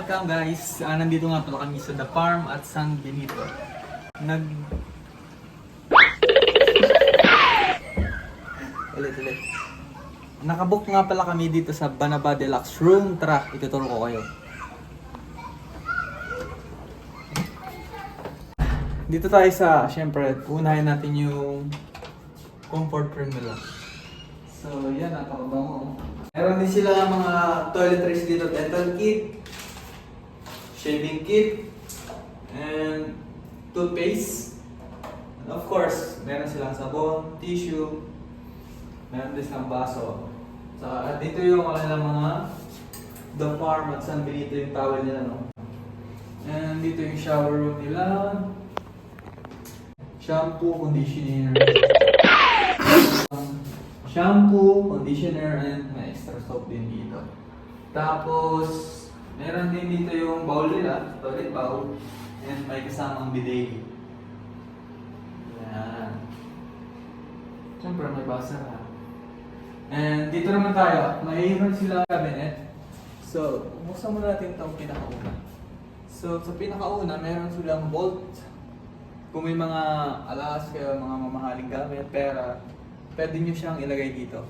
welcome guys! Nandito nga pala kami sa The Farm at San Benito. Ulit. Nakabook nga pala kami dito sa Banaba Deluxe Room. Tara, ituturo ko kayo. Dito tayo sa, syempre, unahin natin yung comfort room nila. So, yan, napakabango. Meron din sila mga toiletries dito, dental kit, shaving kit, and toothpaste. And of course, meron silang sabon, tissue, meron din silang baso. At dito yung mga The Farm at San Benito yung towel nila, no? And dito yung shower room nila. Shampoo, conditioner, and may extra soap din dito. Tapos, meron din dito yung bowl nila, toilet bowl, and may kasamang bidet. Yan. Siyempre, may basa na. And dito naman tayo, mayroon sila cabinet. So, buksan muna natin itong pinakauna. So, sa pinakauna, meron silang bolt. Kung may mga alas kayo, mga mamahaling gamit, pera, pwede nyo siyang ilagay dito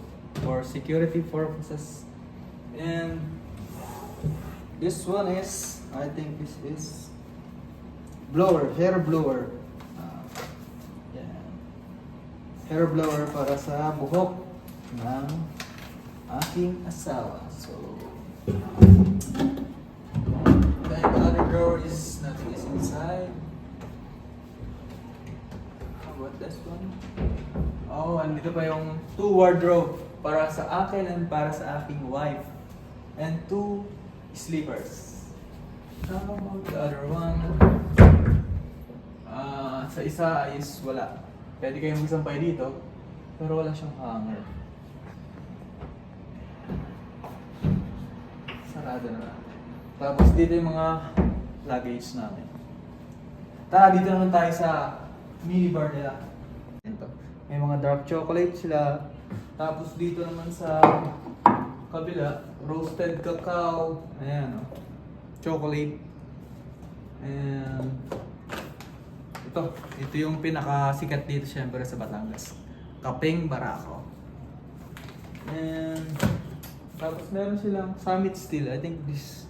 for security purposes. And this one is, I think this is blower, hair blower. Yeah. Hair blower para sa buhok ng aking asawa. So, the other drawer is nothing is inside. What this one? Oh, andito pa yung 2 wardrobe para sa akin and para sa aking wife. And 2 sleepers. How about the other one? Sa isa is wala. Pwede kayong magsampay dito, pero wala siyang hanger. Sarado na natin. Tapos dito yung mga luggage namin. Tara, dito naman tayo sa minibar nila. Ito. May mga dark chocolate sila. Tapos dito naman sa kabila, roasted cacao. Ayan, oh. Chocolate. And ito yung pinakasikat dito syempre sa Batangas. Kapeng Barako. And tapos meron silang Summit Steel. I think this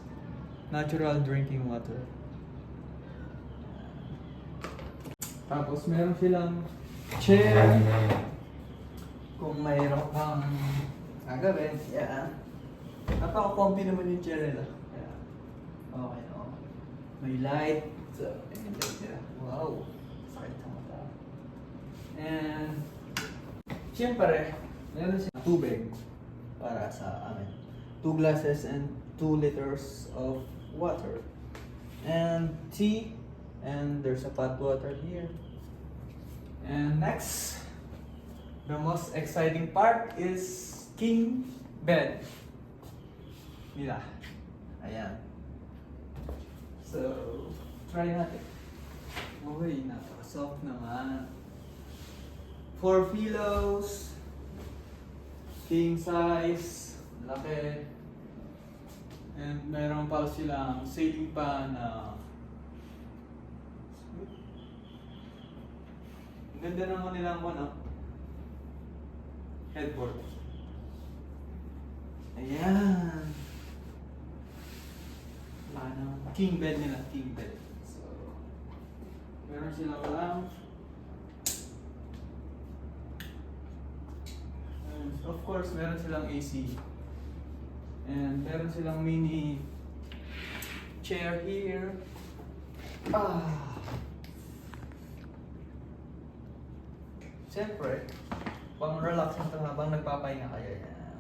natural drinking water. Tapos meron silang chair. Kung mayroon kang gagawin, yan. Napaka-comfy naman yung chair nila. Yeah. Okay, no? May light. So, may light nila. Wow! Sakit sa mata. And, siyempre, meron silang tubig para sa amin. 2 glasses and 2 liters of water. And tea. And there's a pot water here. And next, the most exciting part is king bed nila. Ayan. So, try natin. Uy, napaka-soft naman. 4 pillows. King size. Laki. And meron pa silang ceiling fan na ganda naman nilang headboard. Ayan. King bed nila, king bed. So, meron silang lounge. And of course, meron silang AC. And meron silang mini chair here. Siyempre, pang-relax mo ito habang nagpapahinga kayo. Yan.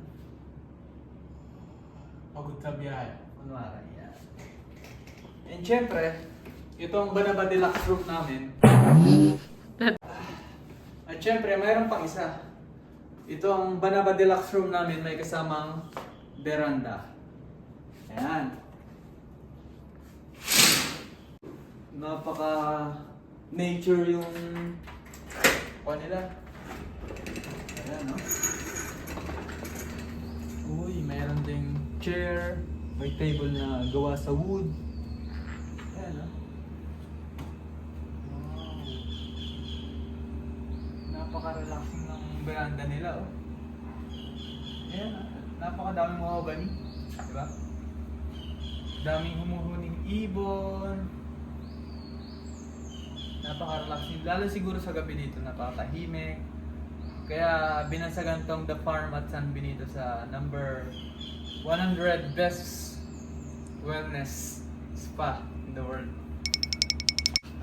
Pagod sa biyahe. Kunwari, yan. And siyempre, itong Banaba Deluxe Room namin. At siyempre, mayroon pang isa. Itong Banaba Deluxe Room namin may kasamang veranda. Ayan. Napaka-nature yung nila. Ayan, no? Uy, mayroon ding chair. May table na gawa sa wood. Ayan ah. Wow. Napaka-relaxing ng veranda nila oh. Ayan ah. Napakadaming mahogany. Diba? Daming humuhuning ibon. Napaka-relaxing. Lalo siguro sa gabi dito, napakatahimik. Kaya binasagan tong The Farm at San Benito sa number 100 best wellness spa in the world.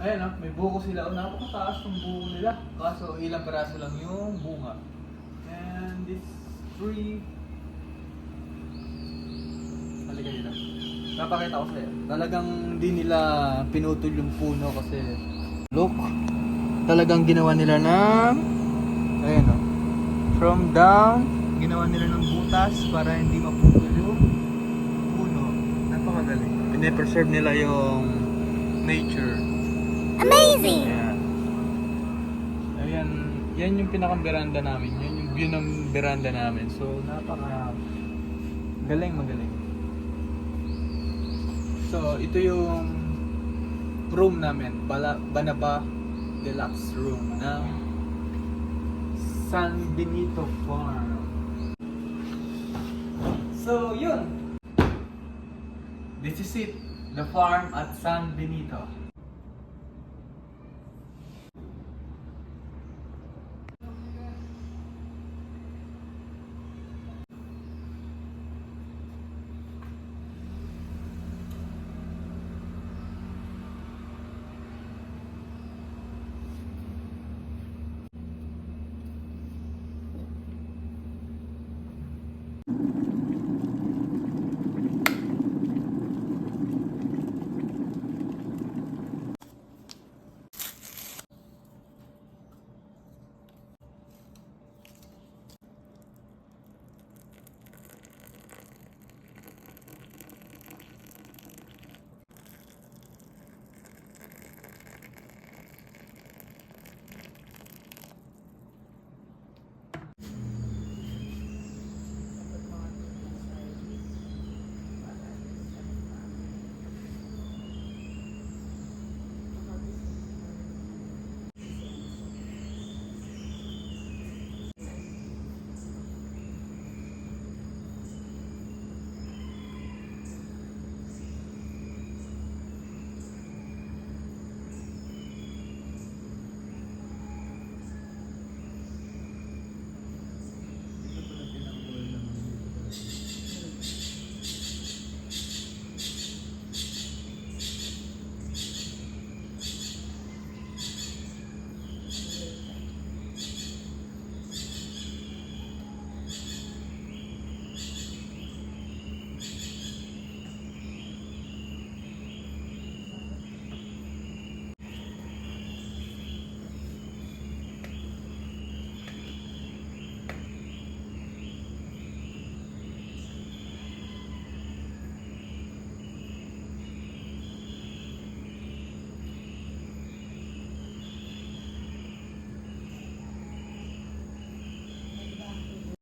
Ayan may buko sila. Napakataas ng buko nila. Kaso ilang peraso lang yung bunga. And this tree, halika nila. Napakita ko sa'yo. Talagang di nila pinutol yung puno kasi look, talagang ginawa nila ng ayan from down, ginawa nila ng butas para hindi maputol yung puno. Napakagaling. Pine-preserve nila yung nature. Amazing! Ayan. Ayan, yan yung pinakang veranda namin. Yan yung view ng veranda namin. So, napaka magaling. So, ito yung room namin. Banaba Deluxe Room ng San Benito Farm. So, yun. This is it. The farm at San Benito.